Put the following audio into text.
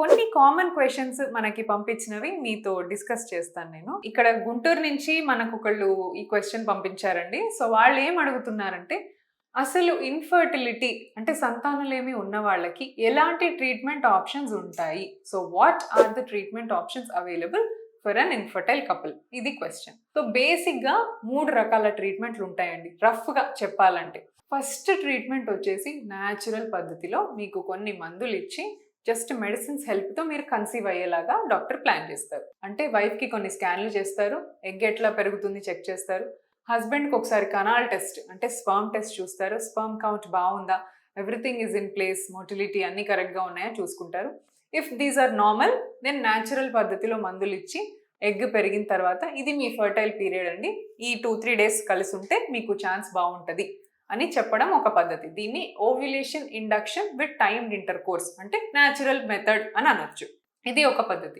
కొన్ని common questions మనకి పంపించినవి మీతో డిస్కస్ చేస్తాను నేను. ఇక్కడ గుంటూరు నుంచి మనకు ఒకళ్ళు ఈ క్వశ్చన్ పంపించారండి. సో వాళ్ళు ఏం అడుగుతున్నారంటే, అసలు ఇన్ఫర్టిలిటీ అంటే సంతానలేమి ఉన్న వాళ్ళకి ఎలాంటి ట్రీట్మెంట్ ఆప్షన్స్ ఉంటాయి? So what are the treatment options available for an infertile couple? ఇది క్వశ్చన్. సో బేసిక్గా 3 రకాల ట్రీట్మెంట్లు ఉంటాయండి రఫ్గా చెప్పాలంటే. ఫస్ట్ ట్రీట్మెంట్ వచ్చేసి న్యాచురల్ పద్ధతిలో మీకు కొన్ని మందులు ఇచ్చి జస్ట్ మెడిసిన్స్ హెల్ప్తో మీరు కన్సీవ్ అయ్యేలాగా డాక్టర్ ప్లాన్ చేస్తారు. అంటే వైఫ్కి కొన్ని స్కాన్లు చేస్తారు, ఎగ్ ఎట్లా పెరుగుతుంది చెక్ చేస్తారు, హస్బెండ్కి ఒకసారి కనాల్ టెస్ట్ అంటే స్పర్మ్ టెస్ట్ చూస్తారు, స్పర్మ్ కౌంట్ బాగుందా, everything is in place, motility అన్నీ కరెక్ట్గా ఉన్నాయా చూసుకుంటారు. If these are normal then natural పద్ధతిలో మందులు ఇచ్చి ఎగ్ పెరిగిన తర్వాత ఇది మీ ఫర్టైల్ పీరియడ్ అండి, ఈ 2-3 డేస్ కలిసి ఉంటే మీకు ఛాన్స్ బాగుంటుంది అని చెప్పడం ఒక పద్ధతి. దీన్ని ovulation induction with timed inter course అంటే న్యాచురల్ మెథడ్ అని అనొచ్చు. ఇది ఒక పద్ధతి.